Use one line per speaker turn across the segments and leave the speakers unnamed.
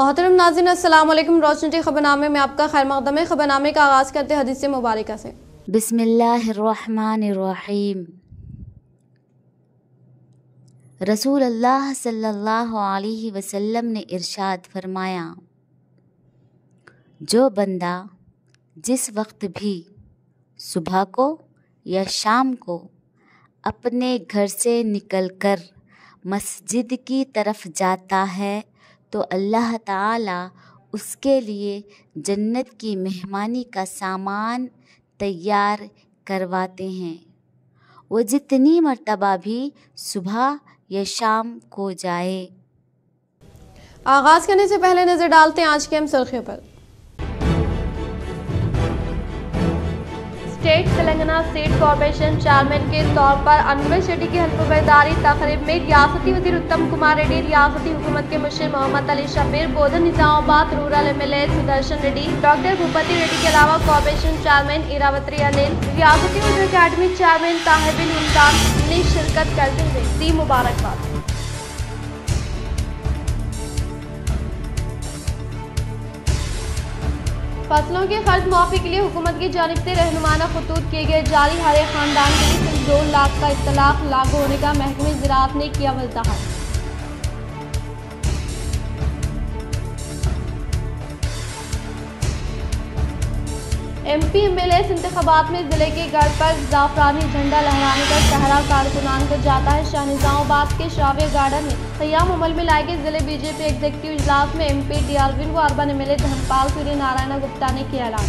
मोहतरम नाज़रीन, अस्सलाम वालेकुम। रोशनी खबरनामे में आपका खैर मक़दम है। खबरनामे का आगाज़ करते हैं हदीस मुबारक से।
बिस्मिल्लाहिर्रहमानिर्रहीम। रसूल अल्लाह सल्लल्लाहु अलैहि वसल्लम ने इरशाद फरमाया, जो बंदा जिस वक्त भी सुबह को या शाम को अपने घर से निकलकर मस्जिद की तरफ जाता है तो अल्लाह ताला उसके लिए जन्नत की मेहमानी का सामान तैयार करवाते हैं। वो जितनी मर्तबा भी सुबह या शाम को जाए।
आगाज़ करने से पहले नज़र डालते हैं आज के अहम सुर्खियों पर। State Telangana state corporation chairman के तौर पर अनवर शेट्टी की हल्फ-बर्दारी तकरीब में रियासती वज़ीर उत्तम कुमार रेड्डी, रियासती हुकूमत के मुशीर Mohammed Ali Shabbir, Bodhan Nizamabad rural MLA Sudarshan Reddy, doctor Bhupathi Reddy के अलावा कॉरपोरेशन चेयरमैन इरावती अनिल, रियासती उर्दू अकेडमी चेयरमैन ताहिबुल इम्दाद ने शिरकत करते हुए दी मुबारकबाद। फसलों के खर्च मुआफी के लिए हुकूमत की जानिब से रहनुमाना खतूत किए गए जारी। हर एक खानदान के लिए सिर्फ 2 लाख का इत्तलाक लागू होने का महकमे ज़राअत ने किया वज़ाहत। MP MLA इंतखाबात में जिले के गढ़ पर ज़ाफ़रानी झंडा लहराने का सहरा कारकुनान को जाता है। शाह निज़ामाबाद के शाविया गार्डन में क़याम अमल में लाए गए जिले BJP एग्जीक्यूटिव इजलास में MP DRVin व अर्बन MLA धनपाल सूर्य नारायण गुप्ता ने किया ऐलान।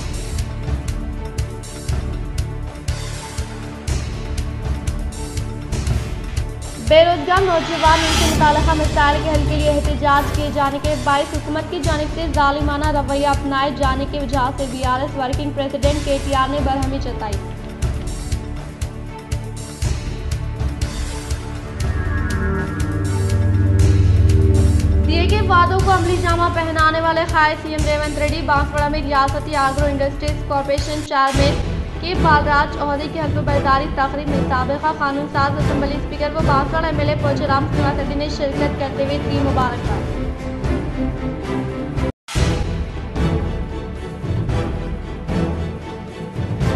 बेरोजगार नौजवान उनके मुताल्लिक़ा मसाइल के हल के लिए एहतजाज किए जाने के बायस हुकूमत की जानिब से जालिमाना रवैया अपनाए जाने की वजह से BRS वर्किंग प्रेसिडेंट KTR ने बरहमी जताई। दिए गए वादों को अमली जामा पहनाने वाले ख़ायद CM रेवंत रेड्डी बांसवाड़ा में रियासती आग्रो इंडस्ट्रीज कॉरपोरेशन चेयरमैन के बालराज ओहदे की हल्फ-बर्दारी तकरीब में साबिक़ा कानून साज असेंबली स्पीकर व बांसवाड़ा MLA पोचराम श्रीनिवास रेड्डी ने शिरकत करते हुए दी मुबारकबाद।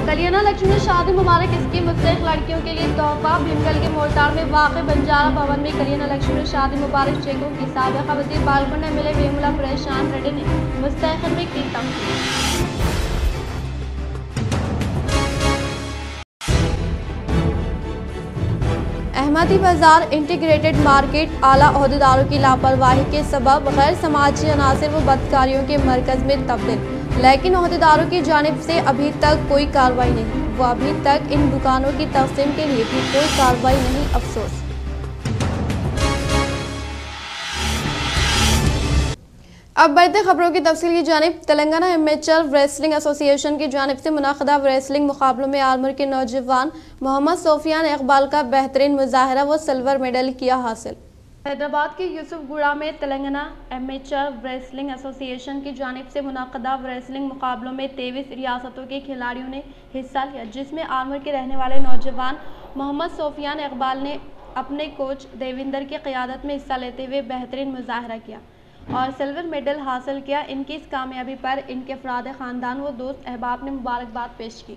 कल्याण लक्ष्मी शादी मुबारक स्कीम मुस्तहिक़ लड़कियों के लिए तोहफा। भीमगल के मोरताड़ में वाक़ बंजारा भवन में कल्याण लक्ष्मी शादी मुबारक चेकों की साबिक़ा वज़ीर बालकोंडा MLA वेमुला परेशान रेड्डी ने मुस्तहिक़ में की तमकीन। अहमदी बाजार इंटीग्रेटेड मार्केट आला ओहदेदारों की लापरवाही के सबब गैर समाजी अनासिर व बदकारियों के मरकज़ में तब्दील, लेकिन ओहदेदारों की जानिब से अभी तक कोई कार्रवाई नहीं। वो अभी तक इन दुकानों की तक़सीम के लिए भी कोई कार्रवाई नहीं। अफसोस। अब बढ़ते खबरों की तफसील की जानिब। तेलंगाना एमेचर रेसलिंग एसोसिएशन की जानिब से मुनाक़दा रेसलिंग मुकाबलों में आलमर के नौजवान मोहम्मद सोफियान इकबाल का बेहतरीन मुजाहरा व सिल्वर मेडल किया हासिल। हैदराबाद के यूसुफगुड़ा में तेलंगाना एमेचर रेसलिंग एसोसिएशन की जानिब से मुनाक़दा रेसलिंग मुकाबलों में 23 रियासतों के खिलाड़ियों ने हिस्सा लिया, जिसमें आलमर के रहने वाले नौजवान मोहम्मद सोफियान इकबाल ने अपने कोच देविंदर की क़यादत में हिस्सा लेते हुए बेहतरीन मुजाहरा किया और सिल्वर मेडल हासिल किया। इनकी इस कामयाबी पर इनके अफराद ख़ानदान व दोस्त अहबाब ने मुबारकबाद पेश की।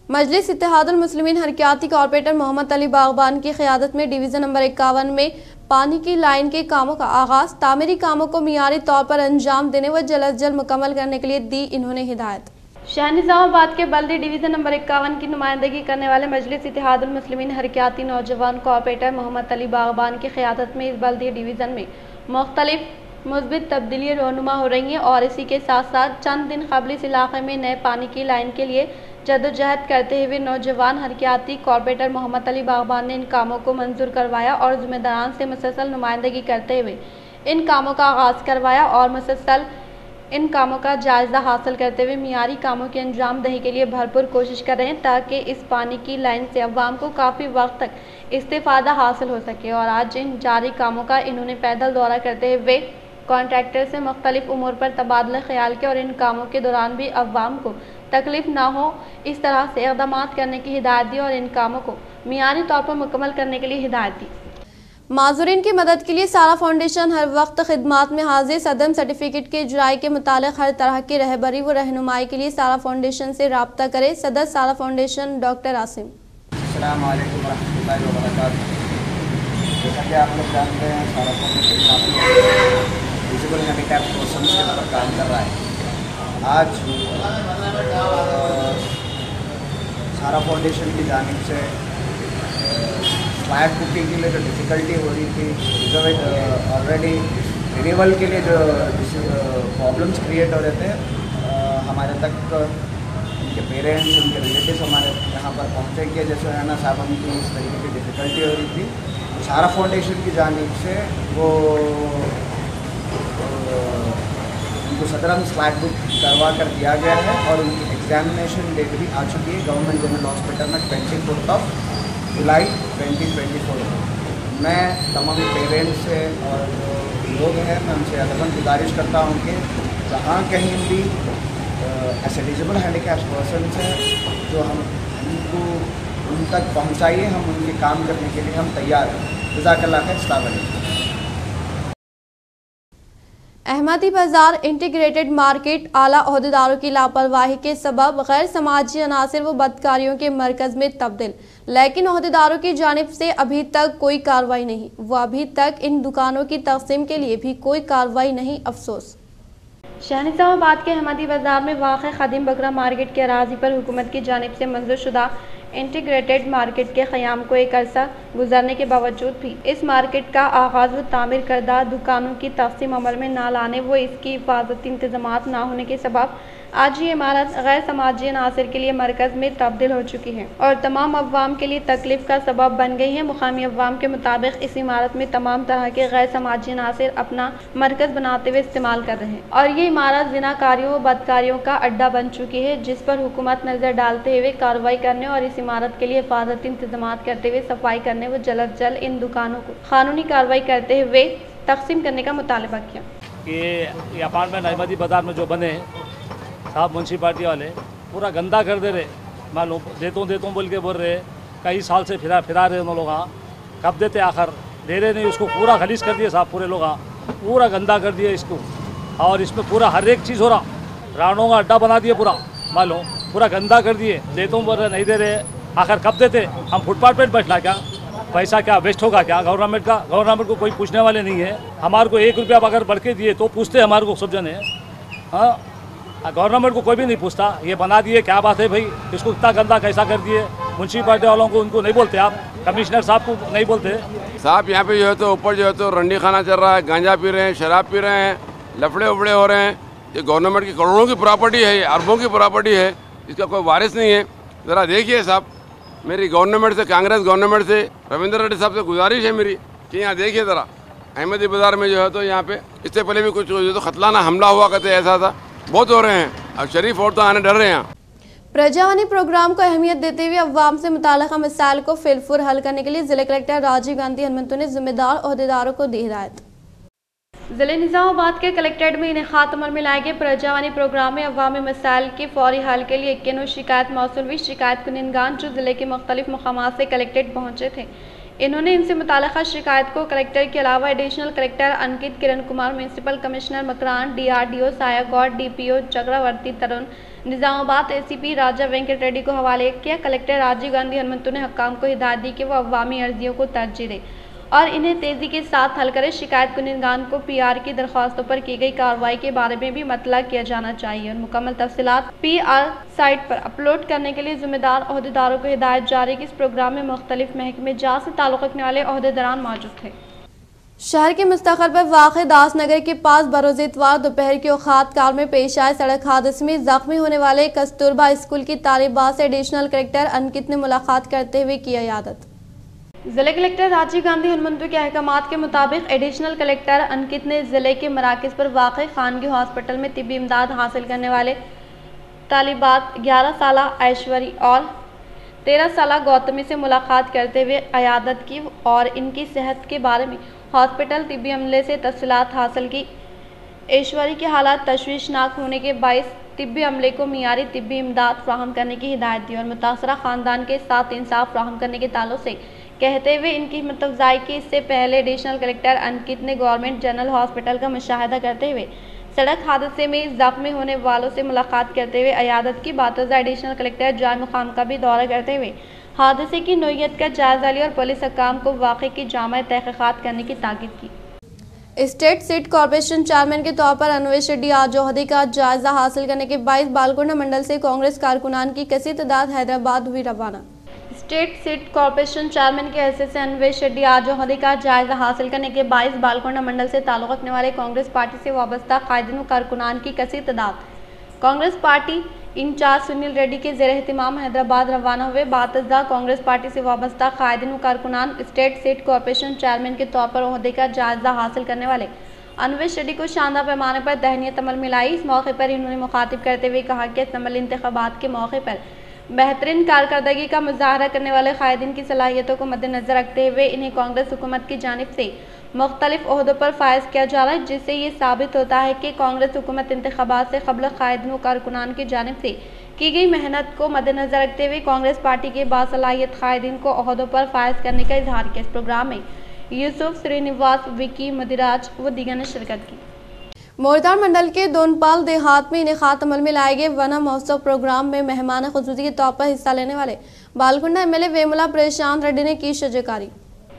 मजलिस इत्तेहादुल मुस्लिमीन हरकियाती कॉरपोरेटर मोहम्मद अली बागबान की क़यादत में डिवीज़न नंबर 51 में पानी की लाइन के कामों का आगाज़। तामीरी कामों को मियारी तौर पर अंजाम देने व जल्द अज जल्द मुकम्मल करने के लिए दी इन्होंने हिदायत। शाह निज़ामाबाद के बल्दी डिवीज़न नंबर 51 की नुमाइंदगी करने वाले मजलिस इत्तेहादुल मुस्लिमीन हरकियाती नौजवान कॉरपोरेटर मोहम्मद अली बागबान की क़यादत में इस बल्दी डिवीज़न में मुख्तलिफ मुस्बित तब्दीलियाँ रहनुमा हो रही हैं और इसी के साथ साथ चंद दिन कबल इस इलाके में नए पानी की लाइन के लिए जद्दोजहद करते हुए नौजवान हरकियाती कॉरपोरेटर मोहम्मद अली बागबान ने इन कामों को मंजूर करवाया और ज़िम्मेदारान से मुसलसल नुमाइंदगी करते हुए इन कामों का आगाज़ करवाया और मुसलसल इन कामों का जायज़ा हासिल करते हुए मियारी कामों की अंजाम दही के लिए भरपूर कोशिश कर रहे हैं ताकि इस पानी की लाइन से अवाम को काफ़ी वक्त तक इस्तेफ़ादा हासिल हो सके। और आज इन जारी कामों का इन्होंने पैदल दौरा करते हुए कॉन्ट्रैक्टर से मुख्तलिफ उमूर पर तबादला ख्याल किया और इन कामों के दौरान भी अवाम को तकलीफ़ ना हो इस तरह से इक़दामात करने की हिदायत दी और इन कामों को मियारी तौर पर मुकम्मल करने के लिए हिदायत दी। माजूरीन की मदद के लिए सारा फाउंडेशन हर वक्त खिदमात में हाजिर। सदम सर्टिफिकेट के इजराई के मुतालिक हर तरह की रहबरी व रहनुमाई के लिए सारा फाउंडेशन से रब्ता करें। सदर सारा फाउंडेशन डॉक्टर आसिम।
अस्सलाम वालेकुम रहमतुल्लाहि व बरकातुहू। जैसा कि आप लोग जानते हैं, सारा फाउंडेशन विजुअल हैंडीकैप पर्सन्स के ऊपर काम कर रहा है। आज सारा फाउंडेशन की जानिब से फ्लैट बुकिंग के लिए जो डिफ़िकल्टी हो रही थी, ऑलरेडी रिन्यूअल के लिए जो प्रॉब्लम्स क्रिएट हो रहे थे, हमारे तक उनके पेरेंट्स, उनके रिलेटिव्स हमारे यहाँ पर पहुँचे कि जैसे है ना साहब, उनकी इस तरीके की डिफ़िकल्टी हो रही थी। तो सारा फाउंडेशन की जानिब से वो उनको सदरम फ्लैट बुक करवा कर दिया गया है और उनकी एग्जामिनेशन डेट भी आ चुकी है गवर्नमेंट जनरल हॉस्पिटल में 24 जुलाई 2024। मैं तमाम पेरेंट्स से और जो लोग हैं, मैं उनसे अदबन गुजारिश करता हूँ कि जहाँ कहीं भी ऐसे डिजेबल हैंडीकैप पर्सन हैं जो हम उनको उन तक पहुँचाइए, हम उनके काम करने के लिए हम तैयार हैं। जज़ाकल्लाह खैर। अस्सलाम वालेकुम।
अहमदी बाजार इंटीग्रेटेड मार्केट आला ओहदेदारों की लापरवाही के सबब गैर समाजी अनासिर व बदकारियों के मरकज में तब्दील, लेकिन ओहदेदारों की जानिब से अभी तक कोई कार्रवाई नहीं। वो अभी तक इन दुकानों की तक़सीम के लिए भी कोई कार्रवाई नहीं। अफसोस। शहनिज़ामाबाद के अहमदी बाजार में वाक़ खदीम बकरा मार्केट के अराज़ी पर हुकूमत की जानिब से मंजूर शुदा इंटीग्रेटेड मार्केट के क़याम को एक अरसा गुजरने के बावजूद भी इस मार्केट का आगाज़ व तामीर करदा दुकानों की तक़सीम अमल में ना लाने व इसकी हिफाजती इंतज़ामात ना होने के सबब आज ये इमारत गैर समाजी अनासिर के लिए मरकज़ में तब्दील हो चुकी है और तमाम अवाम के लिए तकलीफ का सबब बन गई है। मुकामी अवाम के मुताबिक इस इमारत में तमाम तरह के गैर समाजी अनासिर अपना मरकज़ बनाते हुए इस्तेमाल कर रहे हैं और ये इमारत ज़िनाकारियों व बदकारियों का अड्डा बन चुकी है, जिस पर हुकूमत नज़र डालते हुए कार्रवाई करने और इस इमारत के लिए हिफाजती इंतजाम करते हुए सफाई करने व जल्द अज जल्द इन दुकानों को कानूनी कार्रवाई करते हुए तकसीम करने का मुतालबा किया।
ये अपार्टमेंट अहमदी बाजार में जो बने साहब म्यूनसिपाल्टी वाले पूरा गंदा कर दे रहे, मालूम देता हूँ बोल के बोल रहे, कई साल से फिरा रहे उन लोग। कब देते आखिर दे रहे नहीं, उसको पूरा खलीज कर दिए साहब, पूरे लोग पूरा गंदा कर दिए इसको और इसमें पूरा हर एक चीज़ हो रहा, रानों का अड्डा बना दिए पूरा, मालूम पूरा गंदा कर दिए। देता हूँ बोल रहे नहीं दे रहे, आखिर कब देते? हम फुटपाथ पर बैठना क्या, पैसा क्या वेस्ट होगा क्या गवर्नमेंट का? गवर्नमेंट को कोई पूछने वाले नहीं है। हमारे को 1 रुपया अगर बढ़ के दिए तो पूछते हमारे को सब जने। हाँ, गवर्नमेंट को कोई भी नहीं पूछता। ये बना दिए, क्या बात है भाई, इसको इतना गंदा कैसा कर दिए? म्यूनसिपाल्टी वालों को उनको नहीं बोलते आप, कमिश्नर साहब को नहीं बोलते
साहब? यहाँ पे जो है तो ऊपर जो है तो रंडी खाना चल रहा है, गांजा पी रहे हैं, शराब पी रहे हैं, लफड़े उफड़े हो रहे हैं। ये गवर्नमेंट की करोड़ों की प्रॉपर्टी है, ये अरबों की प्रॉपर्टी है, इसका कोई वारिस नहीं है। ज़रा देखिए साहब, मेरी गवर्नमेंट से, कांग्रेस गवर्नमेंट से, रविंद्र रेड्डी साहब से गुजारिश है मेरी कि यहाँ देखिए ज़रा, अहमदी बाज़ार में जो है तो यहाँ पे इससे पहले भी कुछ जो तो खतलाना हमला हुआ करते ऐसा था, बहुत हो रहे हैं। अब शरीफ औरतें आने डर रहे हैं।
प्रजावानी प्रोग्राम को अहमियत देते हुए अवाम से मुताल्लिक़ा मसाइल को फिलफुर हल करने के लिए जिला कलेक्टर राजीव गांधी हनुमंतु ने जिम्मेदार ओहदेदारों को दी हिदायत। जिले निज़ामाबाद के कलेक्ट्रेट में इनेकाद अमल में लाए गए प्रजावानी प्रोग्राम में अवामी मसाइल के फौरी हल के लिए 91 शिकायत मौसूल हुई। शिकायत कुनिंदगान जो जिले के मुख्तलिफ मकामात से कलेक्ट्रेट पहुँचे थे, इन्होंने इनसे मुताल्लिक़ा शिकायत को कलेक्टर के अलावा additional collector Ankit Kiran Kumar, municipal commissioner Makran, DRDO Sayagoud, DPO Chakravarthi Tarun, Nizamabad ACP Raja Venkat Reddy को हवाले किया। कलेक्टर राजीव गांधी हनुमंतु ने हक्काम को हिदायत दी कि वो अवामी अर्जियों को तरजीह दे और इन्हें तेज़ी के साथ हल करे। शिकायत कुनिंदगान को PR की दरख्वास्तों पर की गई कार्रवाई के बारे में भी मतला किया जाना चाहिए और मुकम्मल तफसीलात PR साइट पर अपलोड करने के लिए जिम्मेदार ओहदेदारों को हिदायत जारी की। इस प्रोग्राम में मुख्तलिफ महकमे जात से ताल्लुक़ रखने वाले ओहदेदारान मौजूद थे। शहर के मुस्तक़बिल पर वाक़े दासनगर के पास बरोज़ इतवार दोपहर के औक़ात कार में पेश आए सड़क हादसे में ज़ख्मी होने वाले कस्तूरबा स्कूल की तालिबात से एडिशनल कलेक्टर अंकित ने मुलाकात करते हुए की इयादत। जिले कलेक्टर राजीव गांधी हनुमंतु के अहकामात के मुताबिक एडिशनल कलेक्टर अंकित ने जिले के मराकज़ पर वाक़े खानगी हॉस्पिटल में तिब्बी इमदाद हासिल करने वाले तालिबात 11 साला ऐश्वरी और 13 साला गौतमी से मुलाकात करते हुए इयादत की और इनकी सेहत के बारे में हॉस्पिटल तिब्बी अमले से तफसीलात हासिल की। ऐश्वरी की हालात तशवीशनाक होने के बायस तिब्बी अमले को मियारी तिब्बी इमदाद फ्राहम करने की हिदायत दी और मुतासरा ख़ानदान के साथ इंसाफ फ्राहम करने के ताल्लुक़ से कहते हुए इनकी हिम्मत अफजाई की। इससे पहले एडिशनल कलेक्टर अंकित ने गवर्नमेंट जनरल हॉस्पिटल का मुशाहिदा करते हुए सड़क हादसे में जख्मी होने वालों से मुलाकात करते हुए अयादत की। बातजा एडिशनल कलेक्टर जान मुकाम का भी दौरा करते हुए हादसे की नोयत का जायजा लिया और पुलिस हकाम को वाक़े की जामा तहक़ीक़ात करने की ताकीद की। स्टेट सिट कॉरपोरेशन चेयरमैन के तौर पर अन्वेश रेड्डी आज ओहदे का जायजा हासिल करने के बाद बालकोंडा मंडल से कांग्रेस कारकुनान की कसीर तादाद हैदराबाद हुई रवाना। स्टेट सिट कॉरपोरेशन चेयरमैन के हैसियत से अन्वेश रेड्डी आज ओहदे का जायजा हासिल करने के बाद बालकोंडा मंडल से ताल्लुक़ रखने वाले कांग्रेस पार्टी से वाबस्ता कायदीन व कारकुनान की कसीर तादाद कांग्रेस पार्टी इंचार्ज सुनील रेड्डी के ज़ेर एहतिमाम हैदराबाद रवाना हुए। बातजा कांग्रेस पार्टी से वाबस्ता कायदीन व कारकुनान स्टेट सिट कॉरपोरेशन चेयरमैन के तौर पर ओहदे का जायजा हासिल करने वाले अन्वेश रेड्डी को शानदार पैमाने पर दहनियत अमल मिलाई। इस मौके पर इन्होंने मुखातिब करते हुए कहा कि अमली इंतखाबात के मौके पर बेहतरीन कारकर्दगी का मुजाहरा करने वाले कायदीन की सलाहियतों को मद्देनजर रखते हुए इन्हें कांग्रेस हुकूमत की जानिब से मुख्तलिफ ओहदों पर फायज किया जा रहा है, जिससे ये साबित होता है कि कांग्रेस हुकूमत इंतखाबात से कबल कायदीन व कारकुनान की जानिब से की गई मेहनत को मद्देनजर रखते हुए कांग्रेस पार्टी के बासलाहियत कायदीन को ओहदों पर फायज करने का इजहार किया। इस प्रोग्राम में यूसुफ, श्रीनिवास, विकी, मदिराज व दीगर ने शिरकत की। मोरतार मंडल के दोनपाल देहात में इनेकात अमल में लाए गए वना महोत्सव प्रोग्राम में मेहमान खुसूसी के तौर पर हिस्सा लेने वाले बालकुंडा एमएलए वेमुला प्रशांत रेड्डी ने की शिरकत।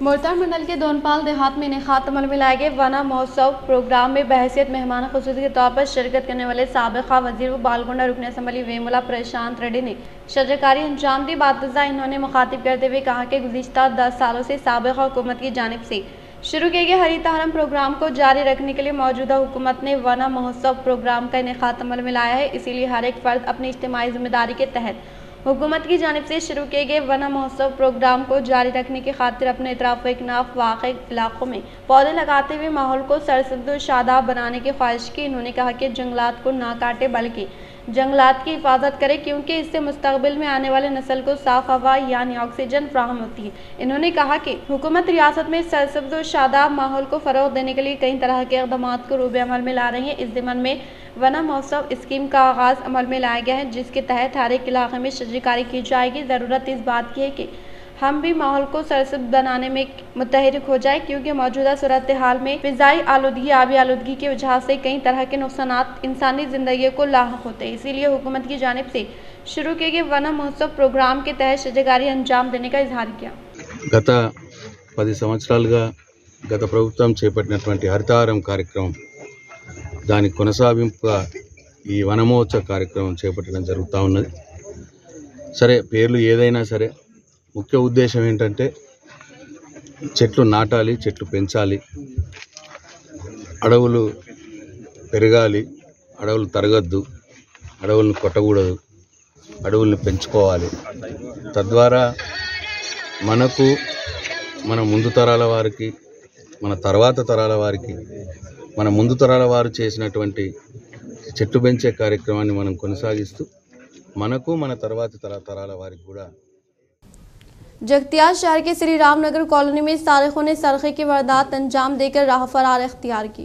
मोरतार मंडल के दोनपाल देहात में इनेकात अमल में लाए गए वना महोत्सव प्रोग्राम में बहैसियत मेहमान खुसूसी के तौर पर शिरकत करने वाले साबिक़ा वज़ीर व बालकुंडा रुकन असम्बली वेमुला प्रशांत रेड्डी ने शिरकारी अंजाम दी। बातजा इन्होंने मुखातिब करते हुए कहा कि गुज़िश्ता 10 सालों से साबिक़ा हुकूमत की जानिब से शुरू किए गए हरी तहरम प्रोग्राम को जारी रखने के लिए मौजूदा हुकूमत ने वना महोत्सव प्रोग्राम का इनेकात अमल में लाया है। इसीलिए हर एक फ़र्द अपनी इज्तिमाई जिम्मेदारी के तहत हुकूमत की जानिब से शुरू किए गए वना महोत्सव प्रोग्राम को जारी रखने की खातिर अपने इतराफ़ व इकनाफ़ वाक़ई इलाक़ों में पौधे लगाते हुए माहौल को सरसब्ज़ व शादाब बनाने की ख्वाहिश की। इन्होंने कहा कि जंगलात को ना काटे बल्कि जंगलात की हिफाजत करें, क्योंकि इससे मुस्तक़बिल में आने वाले नस्ल को साफ़ हवा यानी ऑक्सीजन फ्राहम होती है। इन्होंने कहा कि हुकूमत रियासत में सरसब्ज़ व शादाब माहौल को फ़रोग़ देने के लिए कई तरह के इक़दामात को रूबे अमल में ला रही है। इस ज़िम्मन में वना महोत्सव स्कीम का आगाज़ अमल में लाया गया है, जिसके तहत हर एक इलाक़े में शजरकारी की जाएगी। ज़रूरत इस बात की है कि हम भी माहौल को सरसब्ज़ बनाने में मुतहरिक हो जाए, क्योंकि मौजूदा सूरत हाल में फ़िज़ाई आलूदगी, आबी आलूदगी की वजह से कई तरह के नुकसानात इंसानी ज़िंदगी को लाहक होते हैं। इसीलिए हुकूमत की जानिब से शुरू किए गए वना महोत्सव प्रोग्राम के तहत शजरकारी अंजाम देने का इजहार किया।
గత 10 సంవత్సరాలుగా గత ప్రభుత్వం చేపట్టినటువంటి హరితహారం కార్యక్రమం దాని కొనసాగింపుగా ఈ వనమహోత్సవ కార్యక్రమం చేపట్టడం జరుగుతూ ఉన్నది. సరే, పేర్లు ఏదైనా సరే ముఖ్య ఉద్దేశం ఏంటంటే చెట్లు నాటాలి, చెట్లు పెంచాలి, అడవులు పెరగాలి, అడవులు తరగద్దు, అడవులను కొట్టకూడదు, అడవులను పెంచుకోవాలి. తద్వారా మనకు, మన ముందు తరాల వారికి, మన తర్వాత తరాల వారికి, మన ముందు తరాల వారు చేసినటువంటి చెట్టు పెంచే కార్యక్రమాన్ని మనం కొనసాగిస్తూ మనకు, మన తర్వాత తరాల వారికి కూడా।
जगतियाल शहर के श्री रामनगर कॉलोनी में सारिकों ने सरखे की वारदात अंजाम देकर राह फरार इख्तियार की।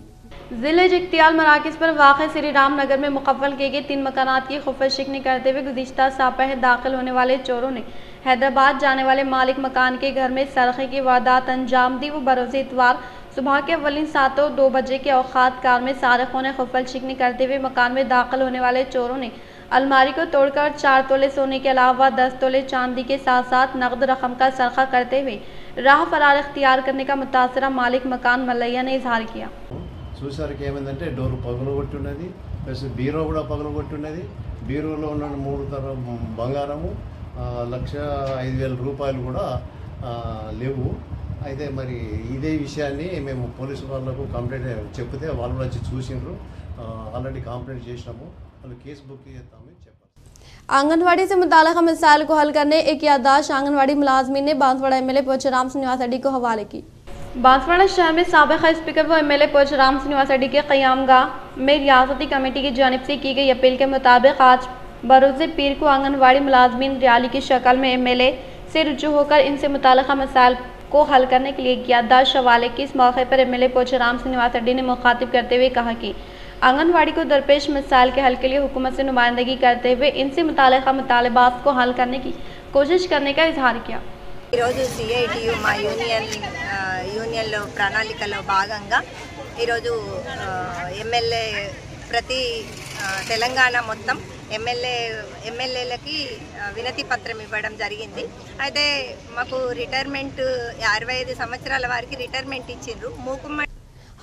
जिले जगतियाल मराकज़ पर वाक़ श्री रामनगर में मुकव्वल किए गए 3 मकानात की खुफ़ शिकनी करते हुए गुज़िश्ता सापह दाखिल होने वाले चोरों ने हैदराबाद जाने वाले मालिक मकान के घर में सरखे की वारदात अंजाम दी। वो बरोज़ इतवार सुबह के अव्वलिन सातों 2 बजे के औक़ात कार में सारिकों ने खुफ़ शिकनी करते हुए मकान में दाखिल होने वाले चोरों ने अलमारी को तोड़कर 4 तोले सोने के अलावा 10 तोले चांदी के साथ साथ नकद रकम का सरखा करते हुए राह फरार इख्तियार करने का मुतासरा मालिक मकान मल्लैया ने इजहार किया।
చూసారికి ఏమైందంటే డోర్ పగలగొట్టి ఉన్నది, ప్లస్ బీరో కూడా పగలగొట్టి ఉన్నది. బీరోలో ఉన్న 3 తరం బంగారము, 1,05,000 రూపాయలు కూడా లేవు. అయితే మరి ఇదే విషయాన్ని మేము పోలీసు వాళ్ళకు కంప్లైంట్ చెప్తే వాళ్ళు వచ్చి చూసిండ్రు. ఆల్రెడీ కంప్లైంట్ చేసినాము, వాళ్ళు కేసు బుక్ చేస్తామని చెప్పారు।
आंगनवाड़ी से मुताल्लिक़ मसाइल को हल करने एक याददाश्त आंगनवाड़ी मुलाजमीन ने बांसवाड़ा एमएलए पोचराम श्रीनिवास रेड्डी को हवाले की। बांसवाड़ा शहर में साबिक़ा स्पीकर व एमएलए पोचराम श्रीनिवास रेड्डी के क़यामगाह में रियासती कमेटी की जानिब से की गई अपील के मुताबिक आज बरोज़ पीर को आंगनवाड़ी मुलाजमीन रैली की शक्ल में एमएलए से रुजू होकर इनसे मुताल्लिक़ मसाइल को हल करने के लिए एक याददाश्त हवाले की। इस मौके पर एमएलए पोचराम श्रीनिवास रेड्डी ने मुखातिब करते हुए कहा कि आंगनवाड़ी को दरपेश मसाइल के हल के लिए हुकूमत से नुमाइंदगी करते हुए इनसे मुताल्लिक़ मुतालबात को हल करने की कोशिश करने का इजहार किया।
ఈరోజు సిఐటియు మా యూనియన్లో ప్రణాళికలో భాగంగా ఈరోజు ఎమ్మెల్యే ప్రతి తెలంగాణ మొత్తం ఎమ్మెల్యేలకి వినతి పత్రం ఇవ్వడం జరిగింది. అయితే మాకు రిటైర్మెంట్ 65 సంవత్సరాల వారికి రిటైర్మెంట్ ఇచ్చిండ్రు. మూకుమ్మ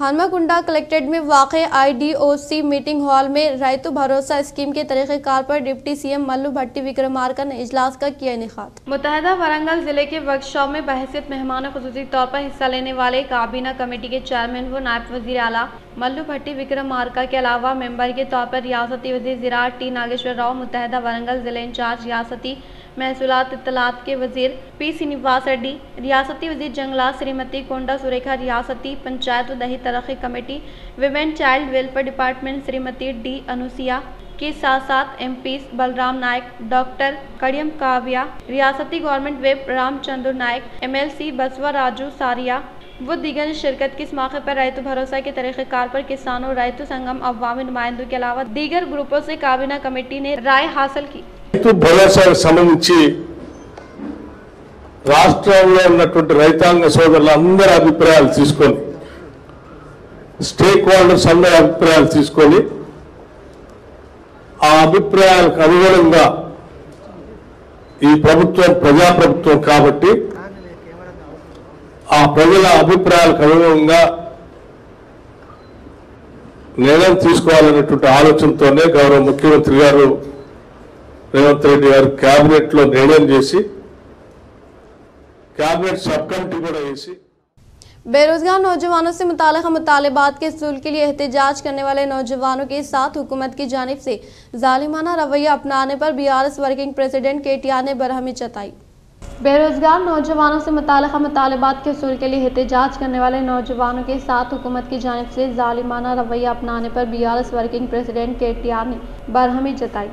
हनुमाकुंडा कलेक्ट्रेट में वाक़ IDOC मीटिंग हॉल में रैतु भरोसा स्कीम के तरीक़ेकार पर डिप्टी सीएम मल्लू भट्टी विक्रमार्का ने इजलास का किया इनेकाद। मुत्तहदा वारंगल जिले के वर्कशॉप में बहसियत मेहमान खुसूसी तौर पर हिस्सा लेने वाले काबीना कमेटी के चेयरमैन व नायब वज़ीर आला मल्लू भट्टी विक्रमार्का के अलावा मेंबर के तौर पर रियासती वज़ीर ज़राअत T नागेश्वर राव, मुत्तहदा वारंगल जिले इंचार्ज रियासती महसूलात इत्तलात के वज़ीर P श्रीनिवास रेड्डी, रियासती वज़ीर जंगलात श्रीमती कोंडा सुरेखा, रियासती पंचायत व दही तरक्की committee, women child welfare department Shrimati D Anusuiya के साथ साथ MPs बलराम नायक, डॉक्टर कड़ियम काव्या, रियासती गवर्नमेंट वेब रामचंद्र नायक, MLC बसवा राजू सारिया वो दीगर ने शिरकत की। इस मौके पर रैतु भरोसा के तरीक़ेकार पर किसानों, रैतु संगम, अवामी नुमाइंदों के अलावा दीगर ग्रुपों से काबीना कमेटी ने राय हासिल की।
రైతు భరోసాకు సంబంధించి రాష్ట్రంలో ఉన్నటువంటి రైతాంగ సోదరులందరి అభిప్రాయాలు తీసుకొని, స్టేక్ హోల్డర్స్ అందరి అభిప్రాయాలు తీసుకొని, ఆ అభిప్రాయాలకు అనుగుణంగా ఈ ప్రభుత్వం ప్రజాప్రభుత్వం కాబట్టి ఆ ప్రజల అభిప్రాయాలకు అనుగుణంగా నిర్ణయం తీసుకోవాలనేటువంటి ఆలోచనతోనే గౌరవ ముఖ్యమంత్రి గారు రేవంత్ రెడ్డి గారు कैबिनेट లో నిర్ణయం చేసి कैबिनेट सब कमेटी కూడా వేసి
बेरोजगार नौजवानों से मुताल्लिक़ मुतालबात के हसूल के लिए एहतजाज करने वाले नौजवानों के साथ हुकूमत की जानिब से जालिमाना रवैया अपनाने पर BRS वर्किंग प्रेसिडेंट KTR ने बरहमी जताई। बेरोजगार नौजवानों से मुताल्लिक़ मुतालबात के हसूल के लिए एहतजाज करने वाले नौजवानों के साथ हुकूमत की जानिब से जालिमाना रवैया अपनाने पर BRS वर्किंग प्रेसिडेंट KTR ने बरहमी जताई।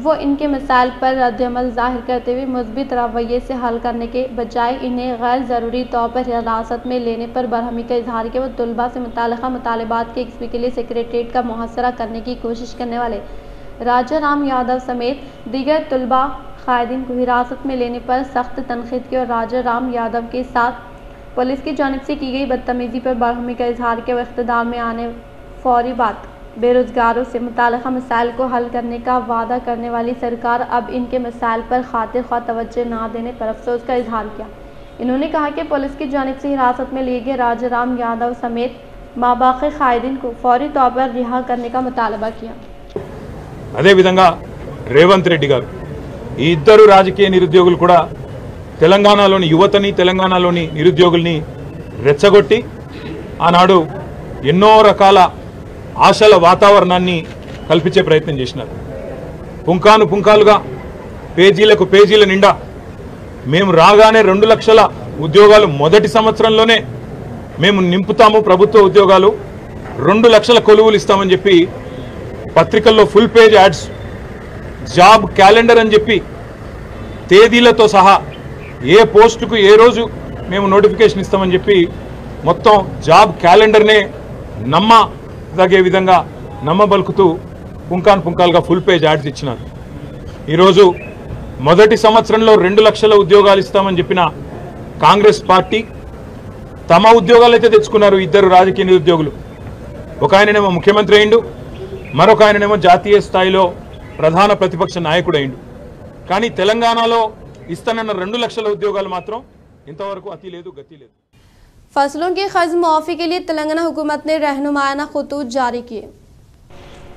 वो इनके मसाइल पर रद्दअमल जाहिर करते हुए मुस्बित रवैये से हल करने के बजाय इन्हें गैर ज़रूरी तौर पर हिरासत में लेने पर बरहमी का इजहार किया। वो तलबा से मुताल्लिक़ा मुतालबात के XP के लिए सेक्रेटरीट का मुहसरा करने की कोशिश करने वाले राजा राम यादव समेत दीगर तलबा कायदीन को हिरासत में लेने पर सख्त तनकीद की और राजा राम यादव के साथ पुलिस की जानिब से की गई बदतमीज़ी पर बरहमी का इजहार किया। इक़्तिदार में आने फौरी बात बेरोजगारों से मुताल्लिक़ा मसाइल को हल करने का वादा करने वाली सरकार अब इनके मसाइल पर खातिर ख्वाह तवज्जो ना देने पर अफसोस का इजहार किया। इन्होंने कहा कि पुलिस की जानिब से हिरासत में लिए गए राजा राम यादव समेत माबाक़ी कायदीन को फौरी तौर पर रिहा करने का मुतालबा किया।
అదే విధంగా రేవంత్ రెడ్డి గారు ఈ ఇద్దరు రాజకీయ నిరుద్యోగులు కూడా తెలంగాణలోని యువతని, తెలంగాణలోని నిరుద్యోగుల్ని రెచ్చగొట్టి ఆనాడు ఎన్నో రకాల ఆశల వాతావరణాన్ని కల్పించే ప్రయత్నం చేసినారు. పుంకాను పుంకాలుగా పేజీలకు పేజీల నిండా మేము రాగానే 2 లక్షల ఉద్యోగాలు మొదటి సంవత్సరంలోనే మేము నింపుతాము, ప్రభుత్వ ఉద్యోగాలు 2 లక్షల కొలువులు ఇస్తామని చెప్పి పత్రికల్లో full page ads, job calendar అని చెప్పి తేదీలతో సహా ఏ పోస్టుకు ఏ రోజు మేము నోటిఫికేషన్ ఇస్తామని చెప్పి మొత్తం జాబ్ క్యాలెండర్నే నమ్మదగే విధంగా నమ్మబలుకుతూ పుంకాన్ పుంకాలుగా ఫుల్ పేజ్ యాడ్స్ ఇచ్చినారు. ఈరోజు మొదటి సంవత్సరంలో 2 లక్షల ఉద్యోగాలు ఇస్తామని చెప్పిన కాంగ్రెస్ పార్టీ తమ ఉద్యోగాలు అయితే తెచ్చుకున్నారు. ఇద్దరు రాజకీయ నిరుద్యోగులు, ఒక ఆయననేమో ముఖ్యమంత్రి అయిండు, మరొక ఆయననేమో జాతీయ స్థాయిలో ప్రధాన ప్రతిపక్ష నాయకుడు అయిండు. కానీ తెలంగాణలో ఇస్తానన్న 2 లక్షల ఉద్యోగాలు మాత్రం ఇంతవరకు అతి లేదు, గతి లేదు.
फसलों के कर्ज मुआफ़ी के लिए तेलंगाना हुकूमत ने रहनुमाना खतूत जारी किए।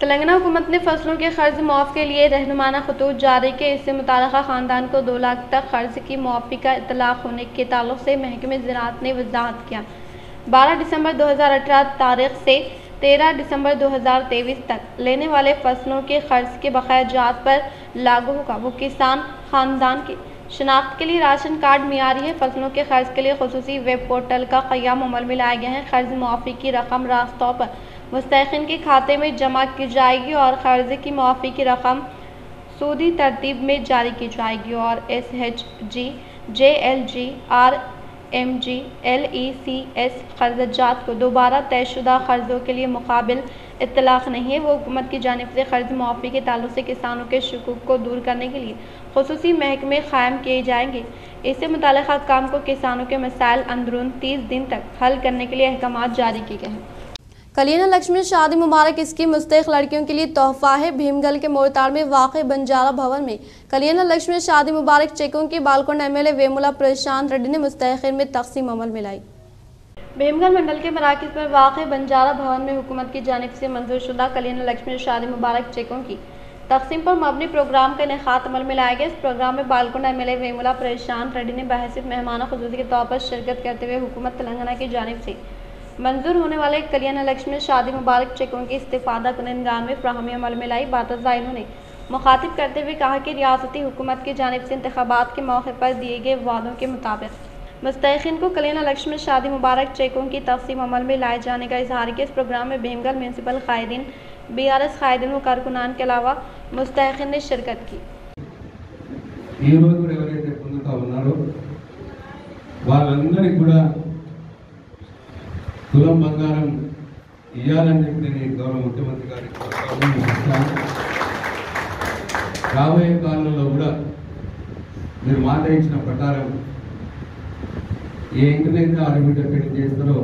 तेलंगाना हुकूमत ने फसलों के कर्ज मुआफ़ के लिए रहनुमाना खतूत जारी किए। इससे मुताल्लिक़ा ख़ानदान को 2 लाख तक कर्ज की मुआफ़ी का इतलाक़ होने के ताल्लुक़ से महकमे ज़राअत ने वज़ाहत किया। 12 दिसंबर 2018 तारीख से 13 दिसंबर 2023 तक लेने वाले फसलों के कर्ज के बकाया जात पर लागू होगा। वो किसान ख़ानदान की शनाख्त के लिए राशन कार्ड मियारी है। फसलों के कर्ज के लिए खुसूसी वेब पोर्टल का क़याम अमल में लाया गया है। कर्ज मुआफ़ी की रकम रास्त तौर पर मुस्तहिक़ीन के खाते में जमा की जाएगी और कर्ज की मुआफ़ी की रकम सूदी तरतीब में जारी की जाएगी और SHG, JLG, RMG, LECS कर्जजात को दोबारा तयशुदा कर्जों के लिए मुकाबिल इत्तलाक़ नहीं है। वो हुकूमत की जानिब से कर्ज मुआफ़ी के ताल्लुक़ से किसानों के शुकूक को दूर करने के लिए खुसूसी महकमे कायम किए जाएंगे। इससे मुताल्लिक़ा काम को किसानों के मसाइल अंदरून 30 दिन तक हल करने के लिए अहकाम जारी किए गए हैं। कल्याण लक्ष्मी शादी मुबारक स्कीम मुस्तहिक़ लड़कियों के लिए तोहफा है। भीमगल के मोरताड़ में वाक़ बंजारा भवन में कल्याण लक्ष्मी शादी मुबारक चेकों की बालकोंड एमएलए वेमुला प्रशांत रेड्डी ने मुस्तहिक़ीन में तकसीम अमल में लाई। भीमगल मंडल के मराकज़ पर वाक़ बंजारा भवन में हुकूमत की जानिब से मंजूर शुदा कल्याण लक्ष्मी शादी मुबारक चेकों की तकसीम पर मबनी प्रोग्राम का इनेकाद अमल में लाया गया। इस प्रोग्राम में बालकोंड एमएलए वेमुला प्रशांत रेड्डी ने बहैसियत मेहमान खुसूसी के तौर पर शिरकत करते हुए हुकूमत तेलंगाना की जानिब से मंजूर होने वाले कल्याण लक्ष्मी शादी मुबारक चेकों की इस्तेफादा कुनंदगान में फ्राहमी अमल में लाई। बातज़ा इन्होंने मुखातिब करते हुए कहा कि रियासती हुकूमत की जानिब से इंतखाबात के मौके पर दिए गए वादों के मुताबिक मुस्तहिक़ीन को कल्याण लक्ष्मी शादी मुबारक चेकों की तकसीम अमल में लाए जाने का इजहार किया। इस प्रोग्राम में भीमगल म्यूनसिपल कायदीन, BRS कायदीन व कारकुनान के अलावा मुस्तहिक़ीन ने शिरकत की।
తులం బంగారం ఇవ్వాలని చెప్పి నేను గౌరవ ముఖ్యమంత్రి గారికి రాబోయే కాలంలో కూడా మీరు మాట ఇచ్చిన ప్రకారం ఏ ఇంటినైతే ఆడబిడ్డ పెళ్లి చేస్తారో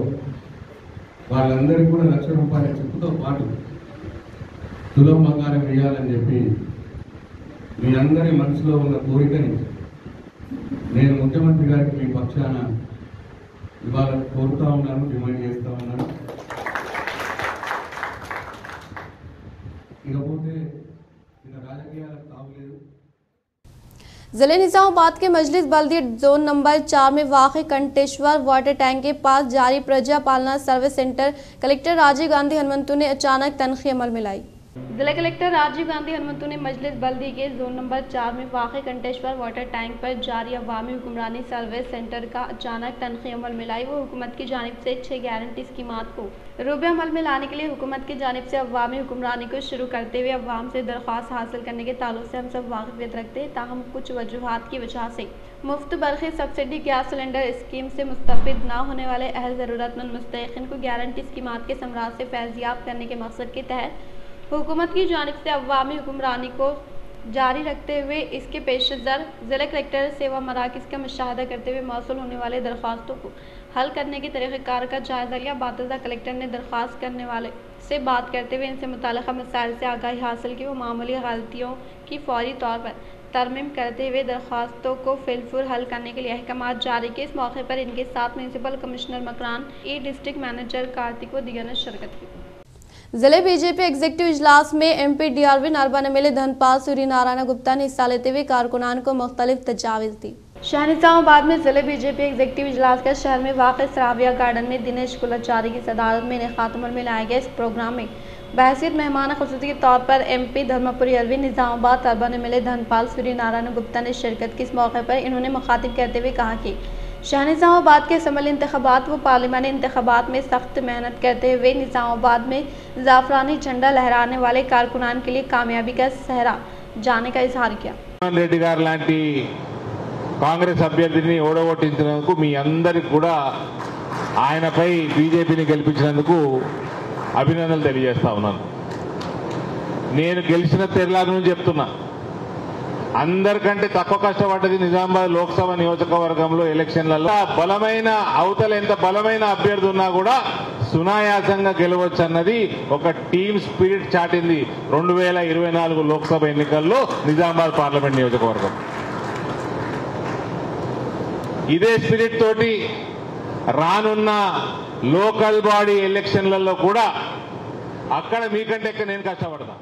వాళ్ళందరికీ కూడా ₹1,00,000 చెక్కుతో పాటు తులం బంగారం ఇవ్వాలని చెప్పి మీ అందరి మనసులో ఉన్న కోరికని నేను ముఖ్యమంత్రి గారికి మీ పక్షాన ఇవాళ కోరుతా ఉన్నాను, డిమాండ్ చేస్తా ఉన్నాను। ఇకపోతే ఇక రాజకీయాలకు తావులేదు।
जिले निजामाबाद के मजलिस बल्दी जोन नंबर 4 में वाक़ कंटेश्वर वाटर टैंक के पास जारी Praja Palana service centre collector Rajiv Gandhi Hanumanthu ने अचानक तनख़ी अमल में लाई। जिला कलेक्टर राजीव गांधी हनुमंतु ने मजलिस बल्दी के जोन नंबर 4 में वाक़ कंटेश्वर वाटर टैंक पर जारी अवामी हुक्मरानी सर्विस सेंटर का अचानक तनख़ी अमल में लाई। वो हुकूमत की जानिब से 6 गारंटी स्कीमात को रूबे अमल में लाने के लिए हुकूमत की जानिब से अवामी हुक्मरानी को शुरू करते हुए अवाम से दरख्वास्त हासिल करने के ताल्लुक से हम सब वाक़िफ़ियत रखते हैं। ताहम कुछ वजूहात की वजह से मुफ्त बरक़ी सब्सिडी गैस सिलेंडर स्कीम से मुस्तफ़िद न होने वाले अहल ज़रूरतमंद मुस्तहिक़ीन को गारंटी स्कीमात के समरात से फैज़याब करने के मकसद के तहत हुकूमत की जानिब से अवामी हुक्मरानी को जारी रखते हुए इसके पेशेज़र ज़िला कलेक्टर सेवा मराकज़ का मुशाहदा करते हुए मौसूल होने वाले दरख्वास्तों को हल करने के तरीक़ेकार का जायज़ा लिया। बातज़ा कलेक्टर ने दरख्वास्त करने वाले से बात करते हुए इनसे मुताल्लिक़ा मसाइल से आगाही हासिल की। वो मामूली गलतियों की फौरी तौर पर तरमीम करते हुए दरख्वास्तों को फिलफुर हल करने के लिए अहकाम जारी किए। इस मौके पर इनके साथ municipal commissioner Makran, district manager Kartik व दीगर ने शिरकत की। जिले बीजेपी एग्जीक्यूटिव इजलास में MP DRV Narban MLA Dhanpal Suryanarayana Gupta ने हिस्सा लेते हुए कारकुनान को मुख्तलिफ तजावीज़ दी। शहर निजामाबाद में जिले बीजेपी एग्जीक्यूटिव इजलास का शहर में वाक़ सराविया गार्डन में दिनेश कुलाचारी की सदारत में इनेकाद अमल में लाया गया। इस प्रोग्राम में बहसीत मेहमान खुसूसी के तौर पर MP धर्मपुरी अलवी निजामाबाद अर्बन एमएलए धनपाल सूर्यनारायण गुप्ता ने शिरकत की। इस मौके पर इन्होंने मुखातिब करते हुए कहा कि शहर निजामाबाद के असम्बली इंतखाबात व पार्लिमानी इंतखाबात में सख्त मेहनत करते हुए निजामाबाद में ज़ाफ़रानी झंडा लहराने वाले कारकुनान के लिए कामयाबी का सहरा जाने का इजहार किया।
రెడ్డి గారు లాంటి కాంగ్రెస్ అభ్యర్థిని ఓడగొట్టించినందుకు మీ అందరికి కూడా ఆయనపై బీజేపీని గెలిపించినందుకు అభినందనలు తెలియజేస్తా ఉన్నాను। నేను గెలిచిన తెల్లారి నుంచి చెప్తున్నా, అందరికంటే తక్కువ కష్టపడ్డది నిజామాబాద్ లోక్సభ నియోజకవర్గంలో ఎలక్షన్లలో బలమైన అవతల ఎంత బలమైన అభ్యర్థి ఉన్నా కూడా సునాయాసంగా గెలవచ్చు అన్నది ఒక టీమ్ స్పిరిట్ చాటింది 2024 లోక్సభ ఎన్నికల్లో నిజామాబాద్ పార్లమెంట్ నియోజకవర్గం। ఇదే స్పిరిట్ తోటి రానున్న లోకల్ బాడీ ఎలక్షన్లలో కూడా అక్కడ మీకంటే ఎక్కువ నేను కష్టపడతా।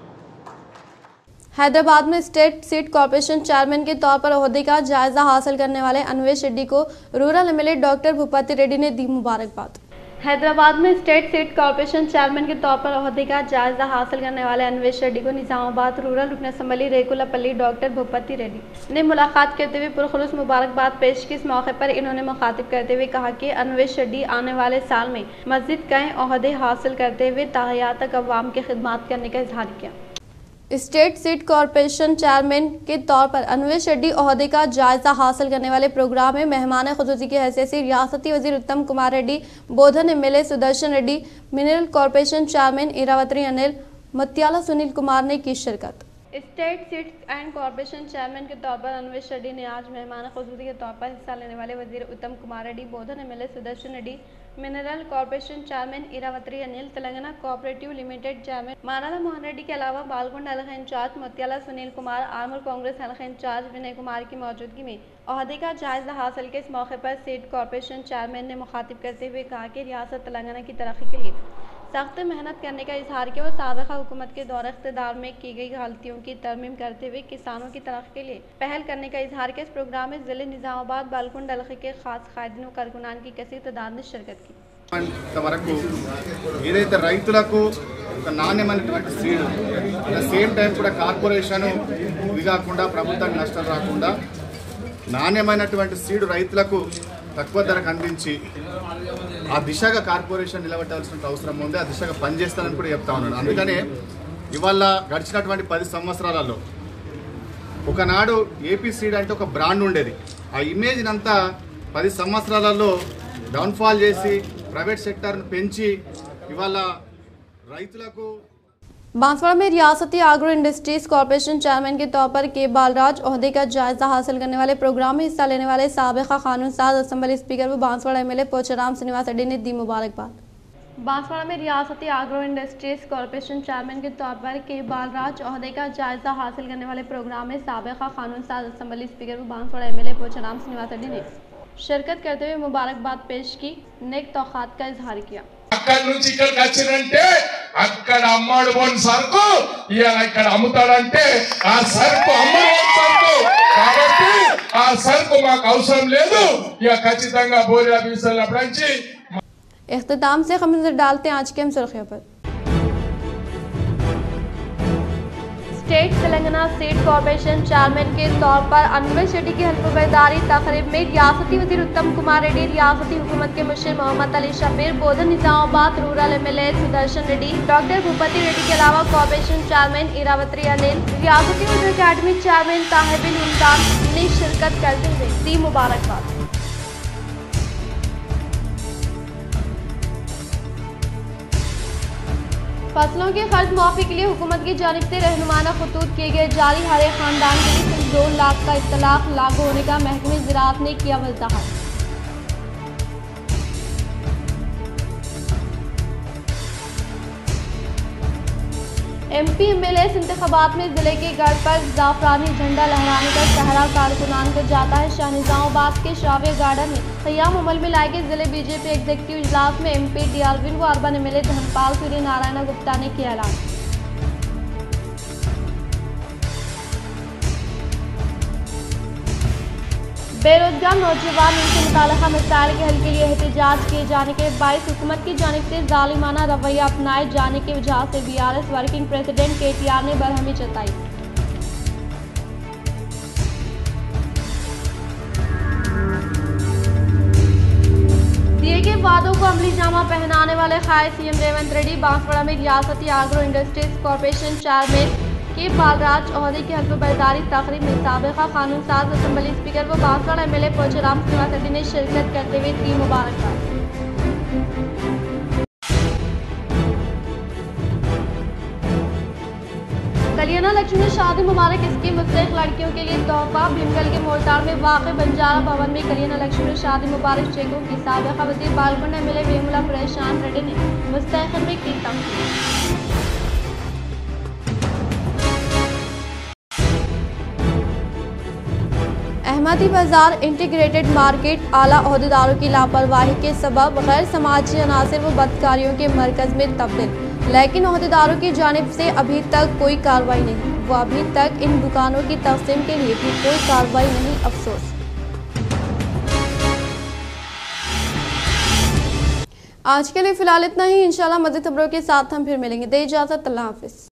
हैदराबाद में स्टेट सीट कॉर्पोरेशन चेयरमैन के तौर पर ओहदे का जायजा हासिल करने वाले अन्वेश रेड्डी को rural MLA doctor Bhupathi Reddy ने दी मुबारकबाद। हैदराबाद में स्टेट सीट कॉर्पोरेशन चेयरमैन के तौर पर ओहदे का जायजा हासिल करने वाले अन्वेश रेड्डी को निजामाबाद रूरल रुकन असम्बली रेकुलापल्ली डॉक्टर भूपति रेड्डी ने मुलाकात करते हुए पुरखुलूस मुबारकबाद पेश की। इस मौके पर इन्होंने मुखातिब करते हुए कहा कि अन्वेश रेड्डी आने वाले साल में मज़ीद कई ओहदे हासिल करते हुए ताहयात तक अवाम की खिदमत करने का इजहार किया। स्टेट सीट कॉर्पोरेशन चेयरमैन के तौर पर अन्वेश रेड्डी ओहदे का जायजा हासिल करने वाले प्रोग्राम में मेहमान खुसूसी की हैसियत से रियासती वजीर Uttam Kumar Reddy, Bodhan MLA Sudarshan Reddy, mineral corporation chairman Iravati Anil, Matyala Sunil Kumar ने की शिरकत। State seeds and corporation chairman के तौर पर अनवेश रेड्डी ने आज मेहमान खुसूसी के तौर पर हिस्सा लेने वाले वजीर Uttam Kumar Reddy, Bodhan MLA Sudarshan Reddy, mineral corporation chairman Iravati Anil, Telangana cooperative limited chairman Manala Mohan Reddy के अलावा बालगुंड हल्का इंचार्ज मुत्याला सुनील कुमार, आर्मूर कांग्रेस हल्का इंचार्ज विनय कुमार की मौजूदगी में ओहदे का जायजा हासिल के इस मौके पर सीड कॉर्पोरेशन चेयरमैन ने मुखातिब करते हुए कहा कि रियासत तेलंगाना की तरक्की के लिए सख्त मेहनत करने का इजहार किया। वो साबिक़ा हुकूमत के दौर इख्तिदार में की गई गलतियों की तरमीम करते हुए किसानों की तरक्की के लिए पहल करने का इजहार किया। इस प्रोग्राम में ज़िले निज़ामाबाद बालकुंड हल्के के खास कायदीन व कारकुनान की कसीर तादाद ने शिरकत की।
ఇంతవరకు ఏదైతే రైతులకు ఒక నాణ్యమైనటువంటి seed at the same time కూడా కార్పొరేషన్ ఇది కాకుండా ప్రభుత్వానికి నష్టం రాకుండా నాణ్యమైనటువంటి సీడ్ రైతులకు తక్కువ ధరకు అందించి ఆ దిశగా కార్పొరేషన్ నిలబెట్టాల్సిన అవసరం ఉంది, ఆ దిశగా పనిచేస్తానని కూడా చెప్తా ఉన్నాను. అందుకనే ఇవాళ గడిచినటువంటి 10 సంవత్సరాలలో ఒకనాడు ఏపీ సీడ్ అంటే ఒక బ్రాండ్ ఉండేది. ఆ ఇమేజ్ అంతా 10 సంవత్సరాలలో డౌన్ఫాల్ చేసి ప్రైవేట్ సెక్టర్ పెంచి ఇవాళ రైతులకు
बांसवाड़ा में रियासती आग्रो इंडस्ट्रीज कॉर्पोरेशन चेयरमैन के तौर पर के बालराज ओहदे का जायजा हासिल करने वाले प्रोग्राम में हिस्सा लेने वाले साबिक़ा कानून साज असेंबली स्पीकर व बांसवाड़ा एमएलए पोचाराम श्रीनिवास रेड्डी ने दी मुबारकबाद। बांसवाड़ा में रियासती आग्रो इंडस्ट्रीज कॉर्पोरेशन चेयरमैन के तौर पर के बालराज ओहदे का जायजा हासिल करने वाले प्रोग्राम में साबिक़ा कानून साज असेंबली स्पीकर व बांसवाड़ा एमएलए पोचाराम श्रीनिवास रेड्डी ने शिरकत करते हुए मुबारकबाद पेश की, नेक तौक़ात का इजहार किया।
అక్కడి నుంచి ఇక్కడికి వచ్చినంటే అక్కడ అమ్మాడు పోని సరుకు ఇవాళ ఇక్కడ అమ్ముతాడంటే ఆ సరుకు అమ్మడు సరుకు కాబట్టి ఆ సరుకు మాకు అవసరం లేదు. ఇక ఖచ్చితంగా బోరి ఆఫీసర్ల నుంచి
इख्तिताम से हम नजर डालते हैं आज के हम सुर्खियों पर। State Telangana seed corporation chairman के तौर पर अनवेश रेड्डी की हल्फबरदारी तकरीब में रियासती वजीर उत्तम कुमार रेड्डी, रियासती हुकूमत के मुशीर Mohammed Ali Shabbir, Bodhan Nizamabad rural MLA Sudarshan Reddy, doctor Bhupathi Reddy के अलावा कॉर्पोरेशन चेयरमैन इरावती अनिल, रियासती उर्दू अकेडमी चेयरमैन ताहिबिल मुल्तान ने शिरकत करते हुए दी मुबारकबाद। फसलों के खर्च माफी के लिए हुकूमत की जानिब से रहनुमाना खतूत किए गए जारी, हर एक खानदान के लिए 2 लाख का इत्तलाक लागू होने का महकमे ज़राअत ने किया वज़ाहत। एमपी एमएलए इंतखाबात में जिले के गढ़ पर जाफरानी झंडा लहराने का सहरा कारकुनान को जाता है। शाहनिजामाबाद के शावे गार्डन में क़याम अमल में लाए गए जिले बीजेपी एग्जीक्यूटिव इजलास में एमपी डीआरविन व अर्बन एमएलए धनपाल सूर्य नारायण गुप्ता ने किया ऐलान। बेरोजगार नौजवान इनसे मुताल्लिक़ा मसाइल के हल के लिए एहतजाज किए जाने के बायस हुकूमत की जानिब से जालिमाना रवैया अपनाए जाने की वजह से बीआरएस वर्किंग प्रेसिडेंट केटीआर ने बरहमी जताई। दिए गए वादों को अमली जामा पहनाने वाले ख़ायद सीएम रेवंत रेड्डी बांसवाड़ा में रियासती आग्रो इंडस्ट्रीज कॉर्पोरेशन चेयरमैन के बालराज ओहदे की हल्फबरदारी तकरीब में साबिक़ा कानून साज असेंबली स्पीकर व बांसवाड़ा एमएलए पोचाराम श्रीनिवास रेड्डी ने शिरकत करते हुए दी मुबारकबाद। कलियाना लक्ष्मी शादी मुबारक स्कीम मुस्तहिक लड़कियों के लिए तोहफा। भीमगल के मोरताड़ में वाक़ बंजारा भवन में कलियाना लक्ष्मी शादी मुबारक चेकों की साबिक़ा वज़ीर बालकुंड एमएलए वेमुला परेशान रेड्डी ने मुस्तहिक में की तमकीन। अहमदी बाजार इंटीग्रेटेड मार्केट आला ओहदेदारों की लापरवाही के सबब गैर समाजी अनासिर व बदकारियों के मरकज़ में तब्दील, लेकिन ओहदेदारों की जानिब से अभी तक कोई कार्रवाई नहीं। वो अभी तक इन दुकानों की तक़सीम के लिए भी कोई कार्रवाई नहीं। अफसोस। आज के लिए फ़िलहाल इतना ही। इंशाल्लाह मज़ीद खबरों के साथ हम फिर मिलेंगे। दे इजाज़त। अल्लाह हाफ़िज़।